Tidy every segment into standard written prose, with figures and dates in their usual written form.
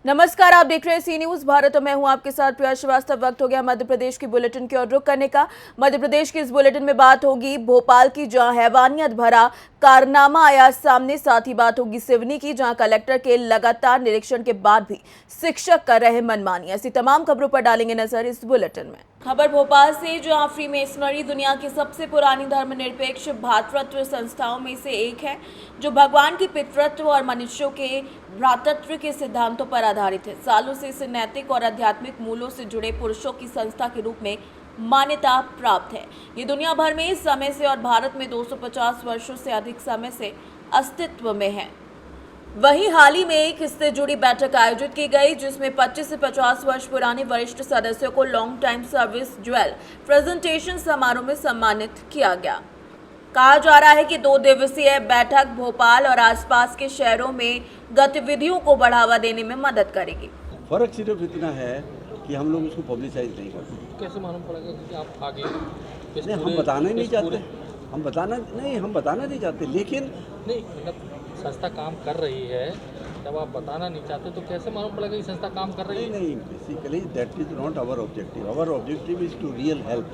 नमस्कार, आप देख रहे हैं सी न्यूज भारत और मैं हूं आपके साथ प्रिया श्रीवास्तव। वक्त हो गया मध्य प्रदेश की बुलेटिन की ओर रुख करने का। मध्य प्रदेश की इस बुलेटिन में बात होगी भोपाल की, जहां हैवानियत भरा कारनामा आया सामने। साथ ही बात होगी सिवनी की, जहां कलेक्टर के लगातार निरीक्षण के बाद भी शिक्षक कर रहे मनमानी। ऐसी तमाम खबरों पर डालेंगे नजर इस बुलेटिन में। खबर भोपाल से, जहां फ्री मेसनरी दुनिया की सबसे पुरानी धर्मनिरपेक्ष भातृत्व संस्थाओं में से एक है, जो भगवान के पितृत्व और मनुष्यों के भ्रातृत्व के सिद्धांतों पर आधारित है। सालों से इसे नैतिक और आध्यात्मिक मूल्यों से जुड़े पुरुषों की संस्था के रूप में मान्यता प्राप्त है। ये दुनिया भर में इस समय से और भारत में 250 वर्षों से अधिक समय से अस्तित्व में है। वहीं हाल ही में एक इससे जुड़ी बैठक आयोजित की गई, जिसमें 25 से 50 वर्ष पुराने वरिष्ठ सदस्यों को long time service jewel presentation समारोह में सम्मानित किया गया। कहा जा रहा है कि 2 दिवसीय बैठक भोपाल और आसपास के शहरों में गतिविधियों को बढ़ावा देने में मदद करेगी। फर्क सिर्फ इतना है कि हम लोग उसको पब्लिसाइज नहीं करते। कैसे मालूम पड़ेगा कि आप आगे नहीं, हम बताना ही नहीं चाहते। हम बताना नहीं चाहते, लेकिन नहीं, मतलब संस्था काम कर रही है, जब आप बताना नहीं चाहते तो कैसे मालूम पड़ेगा कि संस्था काम कर रही है? नहीं, basically that is not our objective. Our objective is to real help.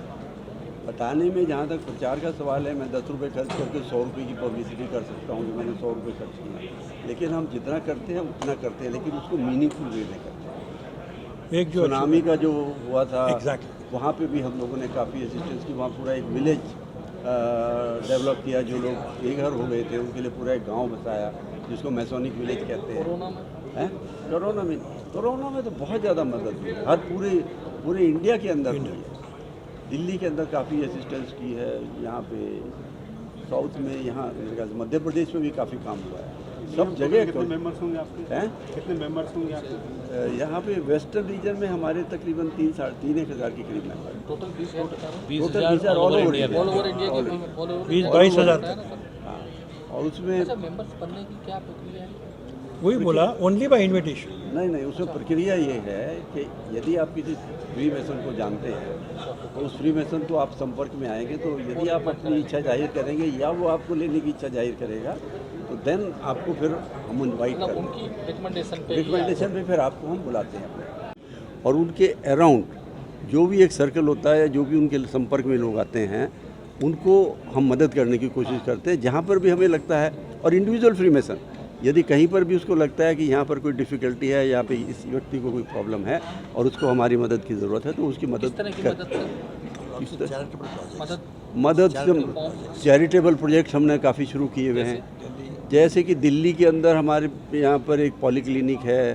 बताने में जहाँ तक प्रचार का सवाल है, मैं 10 रुपये खर्च करके 100 रुपये की पब्लिसिटी कर सकता हूँ कि मैंने 100 रुपये खर्च किया, लेकिन हम जितना करते हैं उतना करते हैं, लेकिन उसको मीनिंगफुल वे में करते हैं। एक जो सुनामी का जो हुआ था, वहाँ पे भी हम लोगों ने काफ़ी असिस्टेंस की। वहाँ पूरा एक विलेज डेवलप किया। जो लोग बेघर हो गए थे उनके लिए पूरा एक गाँव बसाया, जिसको मैसोनिक विलेज कहते हैं। कोरोना में तो बहुत ज़्यादा मदद हुई, हर पूरे इंडिया के अंदर हुई है। दिल्ली के अंदर काफ़ी असिस्टेंस की है, यहाँ पे साउथ में, यहाँ मध्य प्रदेश में भी काफ़ी काम हुआ है। सब जगह। कितने मेंबर्स होंगे आपके? हैं? कितने मेंबर्स होंगे आपके? यहाँ पे वेस्टर्न रीजन में हमारे तकरीबन 3,500 के करीब मेंबर हैं। Total 20,000 all over India, 22,000। हाँ, और उसमें मेंबर्स बनने की क्या प्रक्रिया है? वही बोला, ओनली बाय इनविटेशन। नहीं, उसमें प्रक्रिया ये है कि यदि आप किसी फ्री मेसन को जानते हैं तो उस फ्री मेसन तो आप संपर्क में आएंगे, तो यदि आप अपनी इच्छा जाहिर करेंगे या वो आपको लेने की इच्छा जाहिर करेगा, तो देन आपको फिर हम इनवाइट करते हैं। उनकी रिकमेंडेशन पे फिर आपको हम बुलाते हैं। और उनके अराउंड जो भी एक सर्कल होता है, जो भी उनके संपर्क में लोग आते हैं, उनको हम मदद करने की कोशिश करते हैं जहाँ पर भी हमें लगता है। और इंडिविजुअल फ्री मेसन यदि कहीं पर भी उसको लगता है कि यहाँ पर कोई डिफ़िकल्टी है, यहाँ पे इस व्यक्ति को कोई प्रॉब्लम है और उसको हमारी मदद की ज़रूरत है, तो उसकी मदद चैरिटेबल प्रोजेक्ट हमने काफ़ी शुरू किए हुए हैं। जैसे कि दिल्ली के अंदर हमारे यहाँ पर एक पॉलीक्लिनिक है,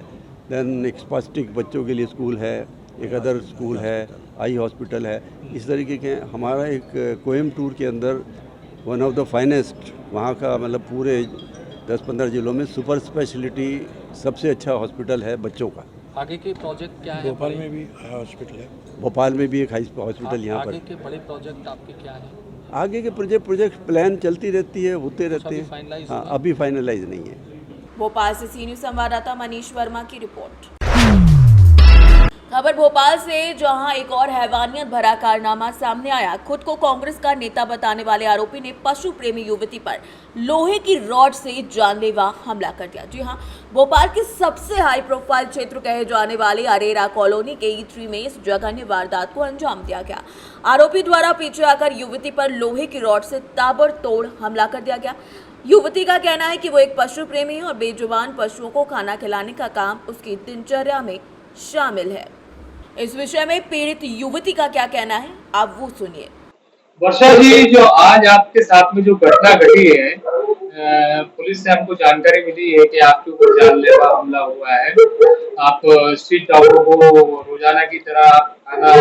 देन एक स्पास्टिक बच्चों के लिए स्कूल है, एक अदर स्कूल है, आई हॉस्पिटल है। इस तरीके के हमारा एक कोयम्बटूर के अंदर वन ऑफ द फाइनेस्ट, वहाँ का मतलब पूरे 10-15 जिलों में सुपर स्पेशलिटी सबसे अच्छा हॉस्पिटल है बच्चों का। आगे के प्रोजेक्ट क्या है? भोपाल में भी हॉस्पिटल है, भोपाल में भी एक हाई हॉस्पिटल यहाँ पर। आगे के बड़े प्रोजेक्ट आपके क्या हैं? आगे के प्रोजेक्ट प्लान चलती रहती है, होते रहते हैं। हाँ, अभी फाइनलाइज नहीं है। भोपाल से सी न्यूज संवाददाता मनीष वर्मा की रिपोर्ट। खबर भोपाल से, जहां एक और हैवानियत भरा कारनामा सामने आया। खुद को कांग्रेस का नेता बताने वाले आरोपी ने पशु प्रेमी युवती पर लोहे की रॉड से जानलेवा हमला कर दिया। जी हां, भोपाल के सबसे हाई प्रोफाइल क्षेत्र कहे जाने वाले अरेरा कॉलोनी के E3 में इस जघन्य वारदात को अंजाम दिया गया। आरोपी द्वारा पीछे आकर युवती पर लोहे की रॉड से ताबड़तोड़ हमला कर दिया गया। युवती का कहना है कि वो एक पशु प्रेमी है और बेजुबान पशुओं को खाना खिलाने का काम उसकी दिनचर्या में शामिल है। इस विषय में पीड़ित युवती का क्या कहना है, आप वो सुनिए। वर्षा जी, जो आज आपके साथ में जो घटना घटी है, पुलिस से हमको जानकारी मिली है कि आपके ऊपर जानलेवा हमला हुआ है। आप स्ट्रीट डॉगों को रोजाना की तरह आप खाना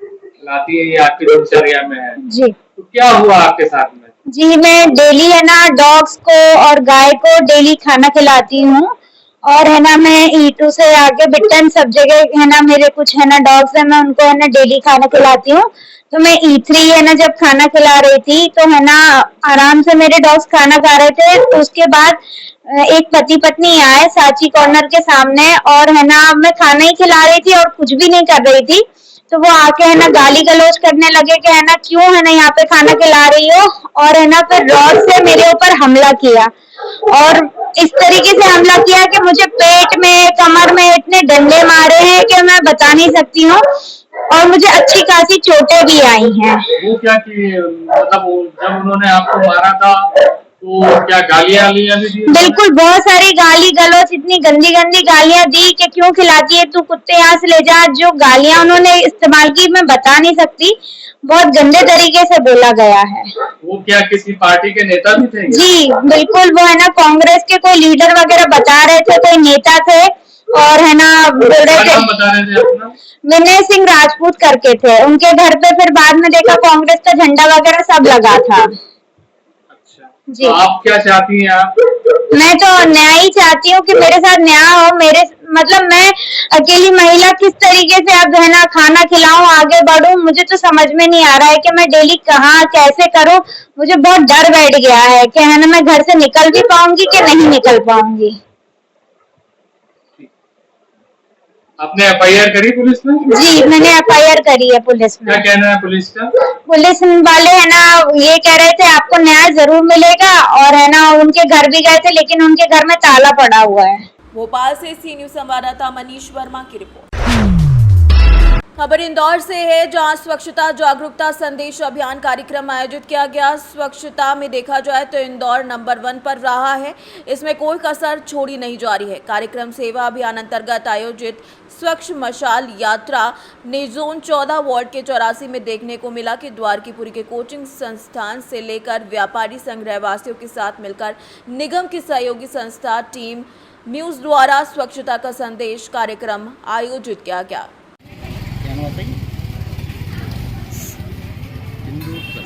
खिलाती है, ये आपकी दिनचर्या में है जी। तो क्या हुआ आपके साथ में? जी, मैं डेली है ना डॉग्स को और गाय को डेली खाना खिलाती हूँ, और है ना मैं E2 से आगे बिट्टन सब जगह है ना मेरे कुछ है ना डॉग्स है, मैं उनको है ना डेली खाना खिलाती हूँ। तो मैं E3 है ना जब खाना खिला रही थी, तो है ना आराम से मेरे डॉग्स खाना खा रहे थे। तो उसके बाद एक पति पत्नी आए सांची कॉर्नर के सामने, और है ना मैं खाना ही खिला रही थी और कुछ भी नहीं कर रही थी। तो वो आके है ना गाली गलौज करने लगे कि है ना क्यों है ना यहाँ पे खाना खिला रही हो, और है ना फिर रॉड से मेरे ऊपर हमला किया। और इस तरीके से हमला किया कि मुझे पेट में, कमर में इतने डंडे मारे हैं कि मैं बता नहीं सकती हूँ, और मुझे अच्छी खासी चोटें भी आई हैं। वो क्या कि मतलब जब उन्होंने आपको मारा था तो क्या गालियां भी दी? बिल्कुल, बहुत सारी गाली गलौज, इतनी गंदी गंदी गालियां दी कि क्यों खिलाती है तू, कुत्ते यहाँ से ले जा। जो गालियां उन्होंने इस्तेमाल की मैं बता नहीं सकती, बहुत गंदे तरीके से बोला गया है। वो क्या किसी पार्टी के नेता भी थे? जी बिल्कुल, वो है ना कांग्रेस के कोई लीडर वगैरह बता रहे थे, कोई नेता थे, और है ना बोल रहे थे, बता रहे थे अपना विनय सिंह राजपूत करके थे। उनके घर पे फिर बाद में देखा कांग्रेस का झंडा वगैरह सब लगा था। अच्छा, जी। तो आप क्या चाहती हैं? आप मैं तो न्याय ही चाहती हूँ कि मेरे साथ न्याय हो। मेरे मतलब मैं अकेली महिला किस तरीके से अब है ना खाना खिलाऊं, आगे बढ़ूं, मुझे तो समझ में नहीं आ रहा है कि मैं डेली कहाँ कैसे करूं। मुझे बहुत डर बैठ गया है कि है ना मैं घर से निकल भी पाऊंगी कि नहीं निकल पाऊंगी। आपने एफआईआर करी पुलिस में? जी मैंने एफआईआर करी है पुलिस में। क्या कहना है पुलिस का? पुलिस वाले है ना ये कह रहे थे आपको न्याय जरूर मिलेगा, और है ना उनके घर भी गए थे लेकिन उनके घर में ताला पड़ा हुआ है। भोपाल से सी न्यूज संवाददाता मनीष वर्मा की रिपोर्ट। खबर इंदौर से है, जहां स्वच्छता जागरूकता संदेश अभियान कार्यक्रम आयोजित किया गया। स्वच्छता में देखा जाए तो इंदौर नंबर 1 पर रहा है, इसमें कोई कसर छोड़ी नहीं जा रही है। कार्यक्रम सेवा अभियान अंतर्गत आयोजित स्वच्छ मशाल यात्रा ने जोन 14 वार्ड के 84 में देखने को मिला कि द्वारकीपुरी के कोचिंग संस्थान से लेकर व्यापारी संघ रहवासियों के साथ मिलकर निगम की सहयोगी संस्था टीम न्यूज़ द्वारा स्वच्छता का संदेश कार्यक्रम आयोजित किया गया।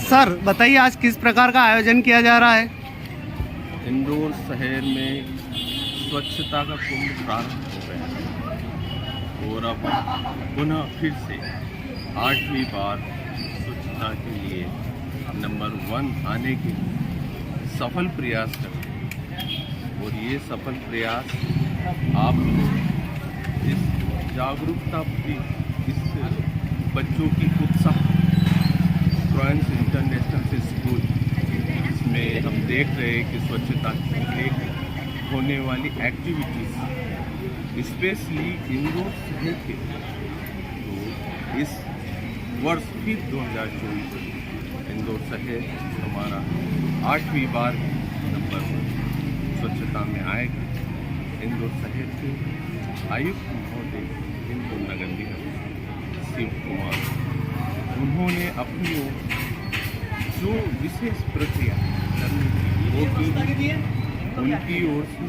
सर बताइए आज किस प्रकार का आयोजन किया जा रहा है? इंदौर शहर में स्वच्छता का कुंभ प्रारंभ हो गया है और अब पुनः फिर से 8वीं बार स्वच्छता के लिए नंबर 1 आने के सफल प्रयास करते हैं। और ये सफल प्रयास आप लोग इस जागरूकता भी, इस बच्चों की उत्साह फ्रांस इंटरनेशनल से स्कूल, इसमें हम देख रहे हैं कि स्वच्छता के होने वाली एक्टिविटीज़ स्पेशली इंदौर शहर के, तो इस वर्ष फिर 2024 इंदौर शहर हमारा 8वीं बार नंबर 1 स्वच्छता में आएगा। इंदौर शहर के आयुक्त महोदय इंदौर नगर निगम शिव कुमार, उन्होंने अपनी जो विशेष प्रक्रिया करनी थी वो की, उनकी ओर से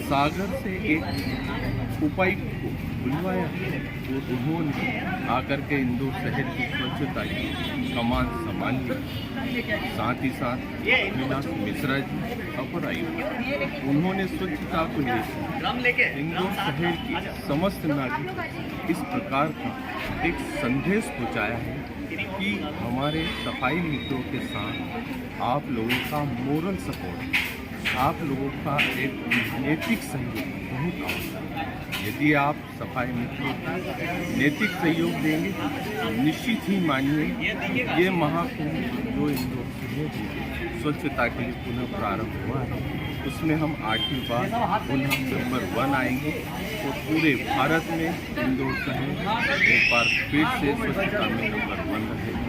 सागर से एक उपायुक्त को बुलवाया और उन्होंने आकर के इंदौर शहर की स्वच्छता की कमान संभाल ली। साथ ही साथ मीनाक्षी मिश्रा जी अपर आयुक्त, उन्होंने स्वच्छता को लेकर इंदौर शहर की समस्त नागरिक इस प्रकार का एक संदेश पहुंचाया है कि हमारे सफाई मित्रों के साथ आप लोगों का मोरल सपोर्ट, आप लोगों का एक नैतिक सहयोग बहुत आवश्यक है। यदि आप सफाई मित्रों को नैतिक सहयोग देंगे तो निश्चित ही मानिए ये महाकुंभ जो इंदौर शहर स्वच्छता के लिए पुनः प्रारंभ हुआ है, उसमें हम 8वीं बार पुनः नंबर 1 आएंगे और पूरे भारत में इंदौर शहर एक बार फिर से स्वच्छता में नंबर 1 रहेगा।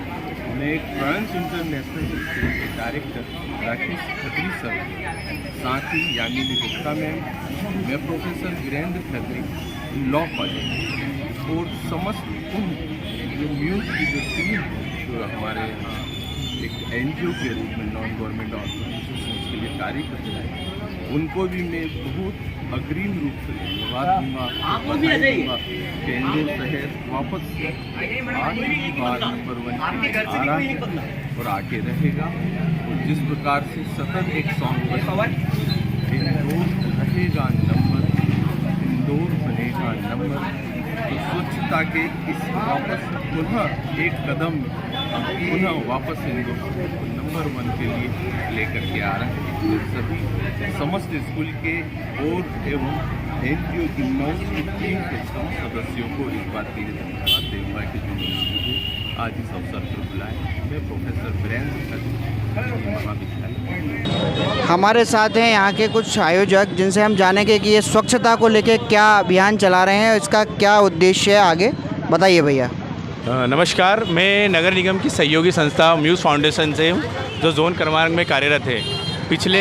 मैं एक फ्रांस इंटरनेशनल स्कूल के डायरेक्टर राकेश खत्री सर, साथ ही यामिनी गुप्ता मैम, मैं professor Virendra Khatri law college और समस्त जो न्यूज़ की जो टीम है जो हमारे यहाँ एक NGO के रूप में नॉन गवर्नमेंट ऑर्गेनाइजेशन के लिए कार्य करते हैं, उनको भी मैं बहुत अग्रिम रूप से धन्यवाद दूँगा कि इंदौर शहर वापस से 8वीं बार नंबर 1 आ रहा है और आगे रहेगा। और जिस प्रकार से सतत एक सॉन्ग इंदौर रहेगा नंबर, इंदौर बनेगा नंबर, तो स्वच्छता के इस वापस पुनः एक कदम हम पुनः वापस इंदौर को नंबर 1 के लिए लेकर के आ रहे हैं। सभी समस्त स्कूल के और एवं NGO की टीम के समस्त सदस्यों को इस बात के लिए धन्यवाद दूंगा कि जिन्होंने आज इस अवसर पर बुलाया। मैं प्रोफेसर वीरेंद्र खत्री महाविद्यालय हमारे साथ हैं यहाँ के कुछ आयोजक जिनसे हम जानेंगे कि ये स्वच्छता को लेके क्या अभियान चला रहे हैं, इसका क्या उद्देश्य है आगे, बताइए भैया। नमस्कार, मैं नगर निगम की सहयोगी संस्था म्यूज़ फाउंडेशन से हूँ, जो जोन क्रमांक में कार्यरत है। पिछले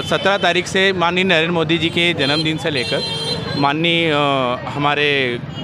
17 तारीख से माननीय नरेंद्र मोदी जी के जन्मदिन से लेकर माननीय हमारे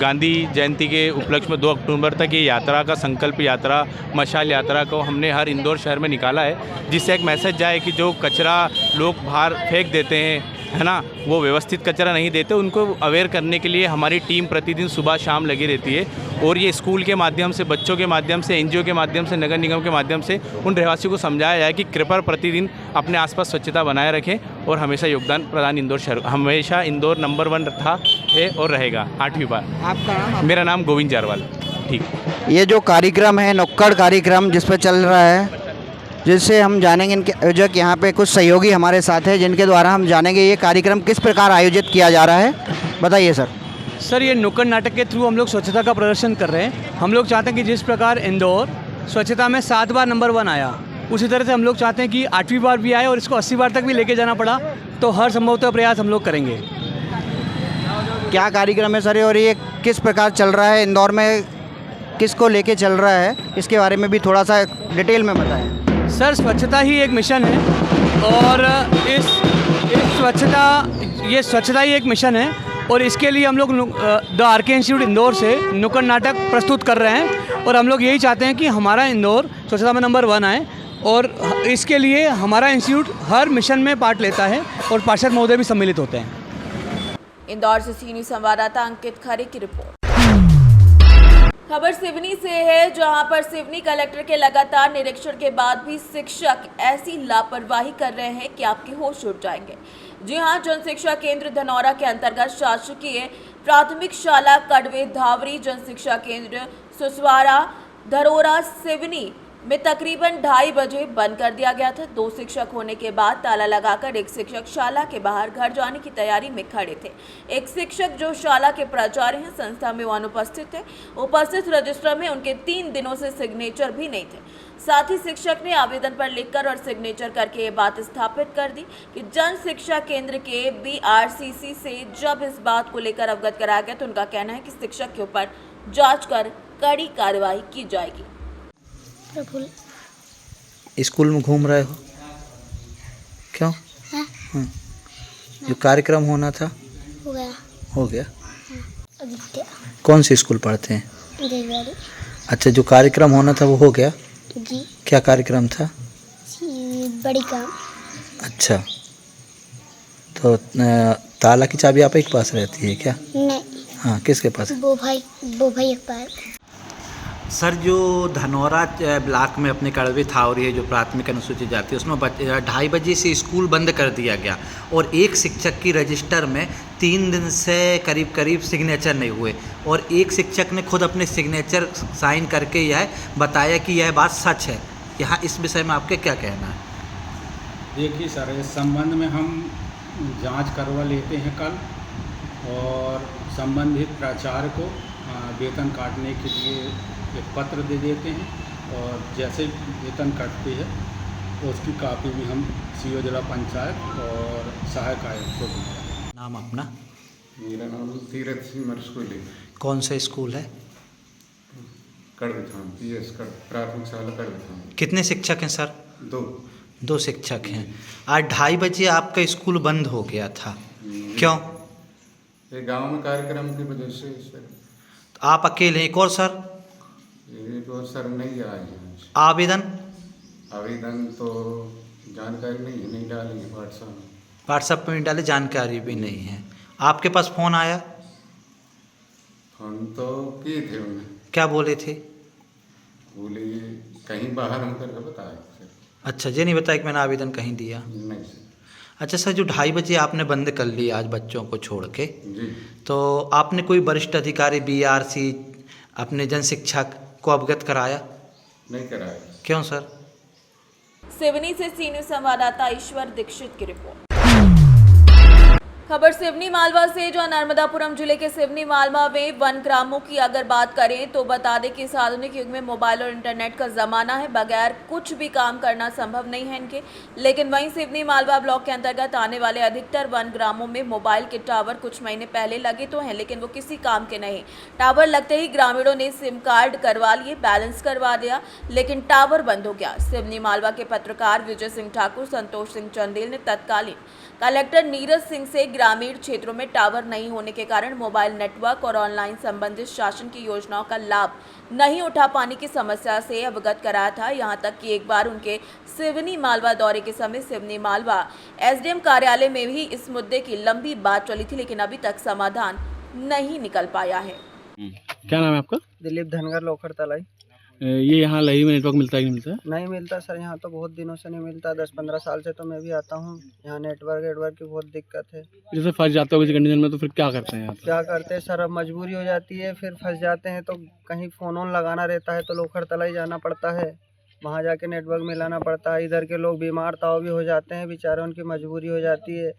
गांधी जयंती के उपलक्ष्य में 2 अक्टूबर तक ये यात्रा का संकल्प यात्रा, मशाल यात्रा को हमने हर इंदौर शहर में निकाला है, जिससे एक मैसेज जाए कि जो कचरा लोग बाहर फेंक देते हैं, है ना, वो व्यवस्थित कचरा नहीं देते, उनको अवेयर करने के लिए हमारी टीम प्रतिदिन सुबह शाम लगी रहती है। और ये स्कूल के माध्यम से, बच्चों के माध्यम से, एनजीओ के माध्यम से, नगर निगम के माध्यम से उन रहवासियों को समझाया जाए कि कृपया प्रतिदिन अपने आसपास स्वच्छता बनाए रखें और हमेशा योगदान प्रदान इंदौर शहर, हमेशा इंदौर नंबर 1 था, है और रहेगा 8वीं बार। आपका नाम? मेरा नाम गोविंद जारवाल। ठीक। ये जो कार्यक्रम है, नुक्कड़ कार्यक्रम जिस पर चल रहा है, जिससे हम जानेंगे इनके आयोजक, यहाँ पे कुछ सहयोगी हमारे साथ हैं जिनके द्वारा हम जानेंगे ये कार्यक्रम किस प्रकार आयोजित किया जा रहा है, बताइए सर। सर, ये नुक्कड़ नाटक के थ्रू हम लोग स्वच्छता का प्रदर्शन कर रहे हैं। हम लोग चाहते हैं कि जिस प्रकार इंदौर स्वच्छता में 7 बार नंबर 1 आया, उसी तरह से हम लोग चाहते हैं कि 8वीं बार भी आए और इसको 80 बार तक भी लेके जाना पड़ा तो हर संभवतः प्रयास हम लोग करेंगे। क्या कार्यक्रम है सर और ये किस प्रकार चल रहा है, इंदौर में किसको लेके चल रहा है, इसके बारे में भी थोड़ा सा डिटेल में बताएं। सर, स्वच्छता ही एक मिशन है और इस स्वच्छता ही एक मिशन है और इसके लिए हम लोग द आर.के. इंस्टीट्यूट इंदौर से नुक्कड़ नाटक प्रस्तुत कर रहे हैं और हम लोग यही चाहते हैं कि हमारा इंदौर स्वच्छता में नंबर 1 आए और इसके लिए हमारा इंस्टीट्यूट हर मिशन में पार्ट लेता है और पार्षद महोदय भी सम्मिलित होते हैं। इंदौर से सीनियर संवाददाता अंकित खरे की रिपोर्ट। खबर सिवनी से है, जहां पर सिवनी कलेक्टर के लगातार निरीक्षण के बाद भी शिक्षक ऐसी लापरवाही कर रहे हैं कि आपके होश उड़ जाएंगे। जी हां, जन शिक्षा केंद्र धनौरा के अंतर्गत शासकीय प्राथमिक शाला कड़वे धावरी, जन शिक्षा केंद्र सुसवारा धरोरा सिवनी में तकरीबन 2:30 बजे बंद कर दिया गया था। 2 शिक्षक होने के बाद ताला लगाकर एक शिक्षक शाला के बाहर घर जाने की तैयारी में खड़े थे। एक शिक्षक जो शाला के प्राचार्य हैं, संस्था में वो अनुपस्थित थे। उपस्थित रजिस्टर में उनके 3 दिनों से सिग्नेचर भी नहीं थे। साथ ही शिक्षक ने आवेदन पर लिखकर और सिग्नेचर करके ये बात स्थापित कर दी कि जन शिक्षा केंद्र के BRCC से जब इस बात को लेकर अवगत कराया गया तो उनका कहना है कि शिक्षक के ऊपर जांच कर कड़ी कार्रवाई की जाएगी। स्कूल में घूम रहे हो क्यों? जो कार्यक्रम होना था हो गया। कौन सी स्कूल पढ़ते हैं? अच्छा, जो कार्यक्रम होना था वो हो गया जी। क्या कार्यक्रम था? बड़ी काम। अच्छा, तो ताला की चाबी आप ही के पास रहती है क्या? नहीं। हाँ, किसके पास? वो भाई के पास। सर, जो धनौरा ब्लॉक में अपने कड़वे थावरी है, जो प्राथमिक अनुसूचित जाति है, उसमें 2:30 बजे से स्कूल बंद कर दिया गया और एक शिक्षक की रजिस्टर में 3 दिन से करीब सिग्नेचर नहीं हुए और एक शिक्षक ने खुद अपने सिग्नेचर साइन करके यह बताया कि यह बात सच है। यहाँ इस विषय में आपके क्या कहना है? देखिए सर, इस संबंध में हम जांच करवा लेते हैं कल और संबंधित प्राचार्य को वेतन काटने के लिए एक पत्र दे देते हैं और जैसे वेतन कटती है तो उसकी कापी भी हम CO जिला पंचायत और सहायक आयुक्त को देंगे। नाम अपना? मेरा नाम तीरथ सिंह मरस्कूली। कौन सा स्कूल है? कड़वेथान, PS प्राथमिक शाला कड़वेथान। कितने शिक्षक हैं सर? 2 शिक्षक हैं। आज 2:30 बजे आपका स्कूल बंद हो गया था, क्यों? ये गांव में कार्यक्रम की वजह से सर। आप अकेले हैं? एक और सर? एक और सर नहीं आए हैं। आवेदन तो जानकारी नहीं डाली व्हाट्सएप में डाले, जानकारी भी नहीं है। आपके पास फ़ोन आया? फोन तो किए थे उन्हें। क्या बोले थे? बोले कहीं बाहर हम करके बताए सर। अच्छा, ये नहीं बताया कि मैंने आवेदन कहीं दिया? नहीं सर। अच्छा सर, जो 2:30 बजे आपने बंद कर लिया आज बच्चों को छोड़ के जी, तो आपने कोई वरिष्ठ अधिकारी BRC अपने जन शिक्षक को अवगत कराया? नहीं कराया। क्यों सर? सिवनी से सीनियर संवाददाता ईश्वर दीक्षित की रिपोर्ट। खबर सिवनी मालवा से, जो नर्मदापुरम जिले के सिवनी मालवा में वन ग्रामों की अगर बात करें तो बता दें कि इस आधुनिक युग में मोबाइल और इंटरनेट का जमाना है, बगैर कुछ भी काम करना संभव नहीं है इनके। लेकिन वहीं सिवनी मालवा ब्लॉक के अंतर्गत आने वाले अधिकतर वन ग्रामों में मोबाइल के टावर कुछ महीने पहले लगे तो हैं, लेकिन वो किसी काम के नहीं। टावर लगते ही ग्रामीणों ने सिम कार्ड करवा लिए, बैलेंस करवा दिया, लेकिन टावर बंद हो गया। सिवनी मालवा के पत्रकार विजय सिंह ठाकुर, संतोष सिंह चंदेल ने तत्कालीन कलेक्टर नीरज सिंह से ग्रामीण क्षेत्रों में टावर नहीं होने के कारण मोबाइल नेटवर्क और ऑनलाइन संबंधित शासन की योजनाओं का लाभ नहीं उठा पाने की समस्या से अवगत कराया था। यहां तक कि एक बार उनके सिवनी मालवा दौरे के समय सिवनी मालवा एसडीएम कार्यालय में भी इस मुद्दे की लंबी बात चली थी, लेकिन अभी तक समाधान नहीं निकल पाया है। क्या नाम है आपका? दिलीप धनगर, लोखर तलाई। ये यहाँ लही में नेटवर्क मिलता है कि नहीं मिलता? नहीं मिलता सर, यहाँ तो बहुत दिनों से नहीं मिलता। 10-15 साल से तो मैं भी आता हूँ। यहाँ नेटवर्क की बहुत दिक्कत है। जैसे फंस जाते हो किसी कंडीशन में तो फिर क्या करते हैं आप? क्या करते हैं सर, अब मजबूरी हो जाती है, फिर फंस जाते हैं तो कहीं फ़ोन ऑन लगाना रहता है तो लोखर तलाई जाना पड़ता है, वहाँ जाके नेटवर्क मिलाना पड़ता है। इधर के लोग बीमार ताव भी हो जाते हैं बेचारे, उनकी मजबूरी हो जाती है।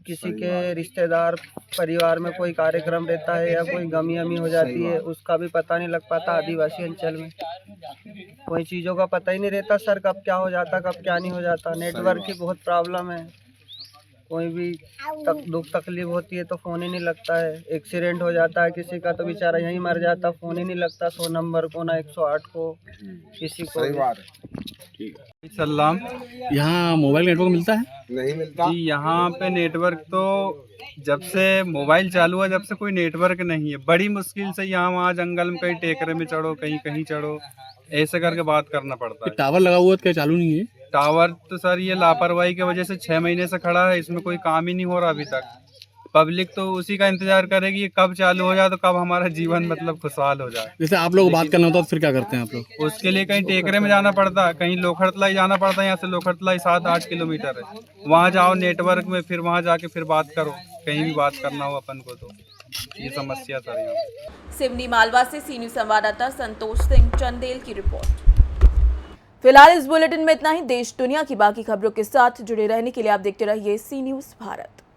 किसी के रिश्तेदार परिवार में कोई कार्यक्रम रहता है या कोई गमी अमी हो जाती है, उसका भी पता नहीं लग पाता। आदिवासी अंचल में कोई चीज़ों का पता ही नहीं रहता सर, कब क्या हो जाता कब क्या नहीं हो जाता। नेटवर्क की बहुत प्रॉब्लम है, कोई भी दुख तकलीफ होती है तो फ़ोन ही नहीं लगता है। एक्सीडेंट हो जाता है किसी का तो बेचारा यहीं मर जाता, फ़ोन ही नहीं लगता 100 नंबर को, ना 108 को, किसी को। सलाम। यहाँ मोबाइल नेटवर्क मिलता है? नहीं मिलता जी, यहाँ पे नेटवर्क तो जब से मोबाइल चालू है जब से कोई नेटवर्क नहीं है। बड़ी मुश्किल से यहाँ वहाँ जंगल में कहीं टेकरे में चढ़ो, कहीं कहीं चढ़ो, ऐसे करके बात करना पड़ता है। टावर लगा हुआ है तो क्या चालू नहीं है? टावर तो सर ये लापरवाही की वजह से 6 महीने से खड़ा है, इसमें कोई काम ही नहीं हो रहा अभी तक। पब्लिक तो उसी का इंतजार करेगी ये कब चालू हो जाए तो कब हमारा जीवन मतलब खुशहाल हो जाए। जैसे आप लोग बात करना होता है तो फिर क्या करते हैं आप लोग? उसके लिए कहीं टेकरे में जाना पड़ता है, कहीं लोखरतलाई जाना पड़ता है। यहाँ से लोखरतलाई 7-8 किलोमीटर है, वहाँ जाओ नेटवर्क में, फिर वहाँ जाके फिर बात करो, कहीं भी बात करना हो अपन को तो ये समस्या सर। यहाँ सिवनी मालवा से सी न्यूज़ संवाददाता संतोष सिंह चंदेल की रिपोर्ट। फिलहाल इस बुलेटिन में इतना ही। देश दुनिया की बाकी खबरों के साथ जुड़े रहने के लिए आप देखते रहिए सी न्यूज़ भारत।